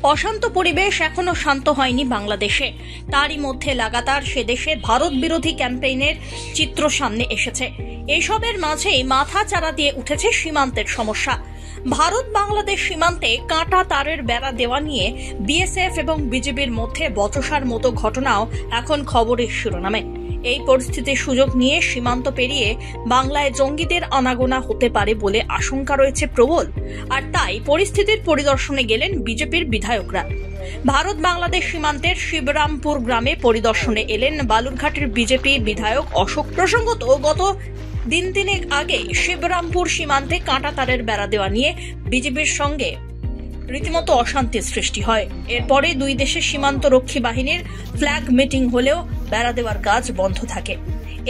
অশান্ত পরিবেশ এখনো শান্ত হয়নি বাংলাদেশে। তারই মধ্যে লাগাতার সে দেশে ভারত বিরোধী ক্যাম্পেইনের চিত্র সামনে এসেছে। এইসবের মাঝেই মাথা চারা দিয়ে উঠেছে সীমান্তের সমস্যা। ভারত বাংলাদেশ সীমান্তে কাঁটা তারের বেড়া দেওয়া নিয়ে বিএসএফ এবং বিজেপির মধ্যে বচসার মতো ঘটনাও এখন খবরের শিরোনামে। এই পরিস্থিতির সুযোগ নিয়ে সীমান্ত পেরিয়ে বাংলায় জঙ্গিদের আনাগোনা হতে পারে বলে আশঙ্কা রয়েছে প্রবল। আর তাই পরিস্থিতির পরিদর্শনে গেলেন বিজেপির বিধায়করা। ভারত বাংলাদেশ সীমান্তের শিবরামপুর গ্রামে পরিদর্শনে এলেন বালুরঘাটের বিজেপি বিধায়ক অশোক। প্রসঙ্গত গত দিন তিনেক আগে শিবরামপুর সীমান্তে কাঁটা তারের বেড়া দেওয়া নিয়ে বিজেপির সঙ্গে রীতিমতো অশান্তির সৃষ্টি হয়। এরপরে দুই দেশের সীমান্ত রক্ষী বাহিনীর ফ্ল্যাগ মিটিং হলেও বেড়া দেওয়ার কাজ বন্ধ থাকে।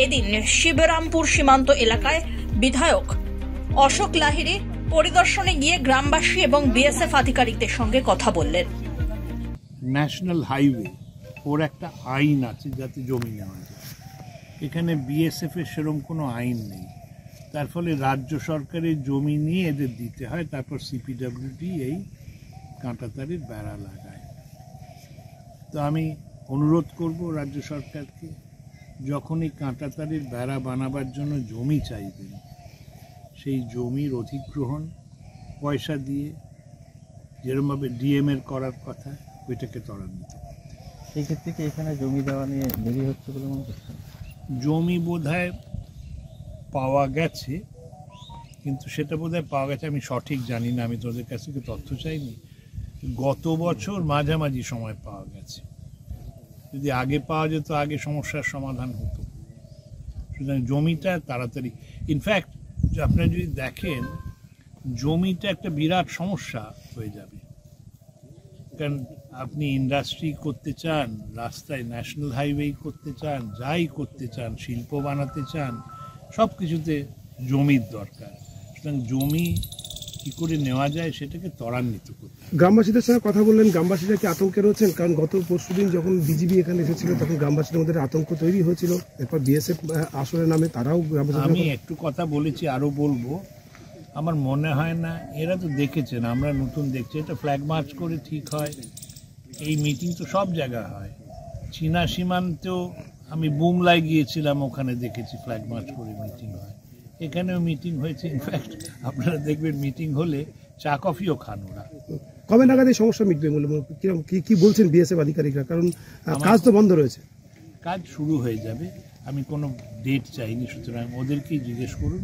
এদিন শিবরামপুর সীমান্ত এলাকায় বিধায়ক অশোক লাহিড়ী পরিদর্শনে গিয়ে গ্রামবাসী এবং বিএসএফ আধিকারিকদের সঙ্গে কথা বললেন। ন্যাশনাল হাইওয়ে ওর একটা আইন আছে যাতে জমি নেওয়া যায়। এখানে বিএসএফ এর সেরকম কোনো আইন নেই, তার ফলে রাজ্য সরকারের জমি নিয়ে এদের দিতে হয়, তারপর সিপিডব্লিউডি এই কাঁটাতারের বেড়া লাগায়। তো আমি অনুরোধ করব রাজ্য সরকারকে, যখন এই কাঁটাতারের বেড়া বানাবার জন্য জমি চাইবেন, সেই জমির অধিগ্রহণ পয়সা দিয়ে যেরকমভাবে ডিএমএর করার কথা ওইটাকে ত্বরান্বিত। সেই ক্ষেত্রে কি এখানে জমি দেওয়া নিয়ে দেরি হচ্ছে বলে মনে করছেন? জমি বোধহয় পাওয়া গেছে, কিন্তু সেটা বোধহয় পাওয়া গেছে আমি সঠিক জানি না, আমি তোদের কাছ থেকে তথ্য চাইনি। গত বছর মাঝামাঝি সময় পাওয়া গেছে। যদি আগে পাওয়া যেত আগে সমস্যার সমাধান হতো। সুতরাং জমিটা তাড়াতাড়ি, ইনফ্যাক্ট আপনারা যদি দেখেন জমিটা একটা বিরাট সমস্যা হয়ে যাবে। কারণ আপনি ইন্ডাস্ট্রি করতে চান, রাস্তায় ন্যাশনাল হাইওয়ে করতে চান, যাই করতে চান, শিল্প বানাতে চান, সব কিছুতে জমির দরকার। সুতরাং জমি কী করে নেওয়া যায় সেটাকে ত্বরান্বিত করতে। গ্রামবাসীদের সঙ্গে কথা বললেন, গ্রামবাসীরা কি আতঙ্কে রয়েছেন? কারণ গত পরশুদিন যখন বিজিবি এখানে এসেছিল তখন গ্রামবাসীদের মধ্যে আতঙ্ক তৈরি হয়েছিল। এরপর বিএসএফ আসরের নামে তারাও আমি একটু কথা বলেছি, আরও বলবো। আমার মনে হয় না, এরা তো দেখেছেন, আমরা নতুন দেখছি, এটা ফ্ল্যাগ মার্চ করে ঠিক হয়। এই মিটিং তো সব জায়গায় হয়। চীনা সীমান্তেও আমি বুমলায় গিয়েছিলাম, ওখানে দেখেছি ফ্ল্যাগ মার্চ করে মিটিং হয়। এখানেও মিটিং হয়েছে। ইনফ্যাক্ট আপনারা দেখবেন মিটিং হলে চা কফিও খান ওরা। কবে নাগাদ এই সমস্যা মিটবে বলে কি বলছেন বিএসএফ আধিকারিকরা? কারণ কাজ তো বন্ধ রয়েছে। কাজ শুরু হয়ে যাবে, আমি কোনো ডেট চাইনি, সুতরাং ওদেরকেই জিজ্ঞেস করুন।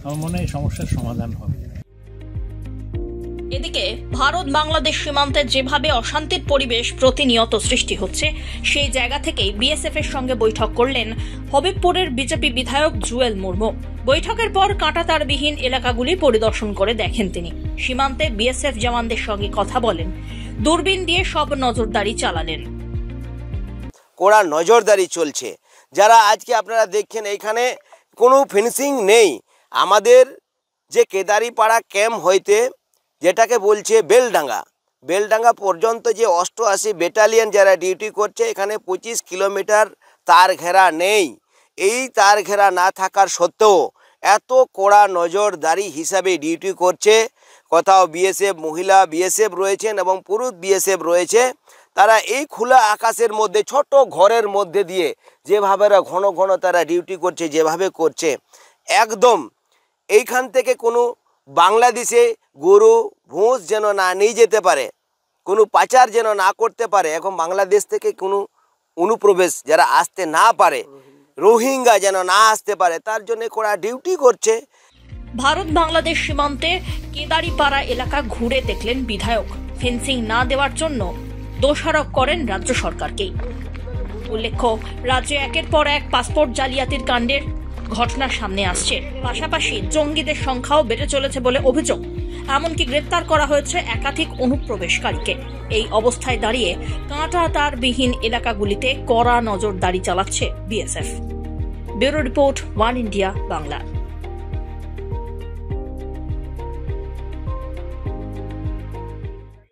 আমার মনে হয় সমস্যার সমাধান হবে। এদিকে ভারত বাংলাদেশ সীমান্তে যেভাবে অশান্তির পরিবেশ প্রতিনিয়ত সৃষ্টি হচ্ছে, সেই জায়গা থেকেই বিএসএফ এর সঙ্গে বৈঠক করলেন হবিবপুরের বিজেপি বিধায়ক জুয়েল মুর্মু। বৈঠকের পর কাঁটাতারবিহীন এলাকাগুলি পরিদর্শন করে দেখেন তিনি। সীমান্তে বিএসএফ জওয়ানদের সঙ্গে কথা বলেন, দূরবীন দিয়ে সব নজরদারি চালালেন। কড়া নজরদারি চলছে। যারা আজকে আপনারা দেখছেন এখানে কোনো ফেন্সিং নেই। আমাদের যে কেদারিপাড়া ক্যাম্প হইতে যেটাকে বলছে বেলডাঙ্গা পর্যন্ত যে 88 ব্যাটালিয়ন যারা ডিউটি করছে, এখানে 25 কিলোমিটার তার ঘেরা নেই। এই তার ঘেরা না থাকার সত্ত্বেও এত কড়া নজরদারি হিসাবে ডিউটি করছে। কোথাও বিএসএফ, মহিলা বিএসএফ রয়েছেন এবং পুরুষ বিএসএফ রয়েছে। তারা এই খোলা আকাশের মধ্যে ছোট ঘরের মধ্যে দিয়ে যেভাবে ঘন ঘন তারা ডিউটি করছে, যেভাবে করছে, একদম এইখান থেকে কোনো বাংলাদেশে গরু ভোঁস যেন না নিয়ে যেতে পারে, কোনো পাচার যেন না করতে পারে, এখন বাংলাদেশ থেকে কোনো অনুপ্রবেশ যারা আসতে না পারে, রোহিঙ্গা যেন না আসতে পারে, তার জন্য কড়া ডিউটি করছে। ভারত বাংলাদেশ সীমান্তে কেদারিপাড়া এলাকা ঘুরে দেখলেন বিধায়ক। ফেন্সিং না দেওয়ার জন্য দোষারোপ করেন রাজ্য সরকারকেই। উল্লেখ্য, রাজ্যে একের পর এক পাসপোর্ট জালিয়াতির কাণ্ডের ঘটনা সামনে আসছে। পাশাপাশি জঙ্গিদের সংখ্যাও বেড়ে চলেছে বলে অভিযোগ। এমনকি গ্রেপ্তার করা হয়েছে একাধিক অনুপ্রবেশকারীকে। এই অবস্থায় দাঁড়িয়ে কাঁটাতারবিহীন এলাকাগুলিতে কড়া নজরদারি চালাচ্ছে BSF. Bureau report, one India Bangla.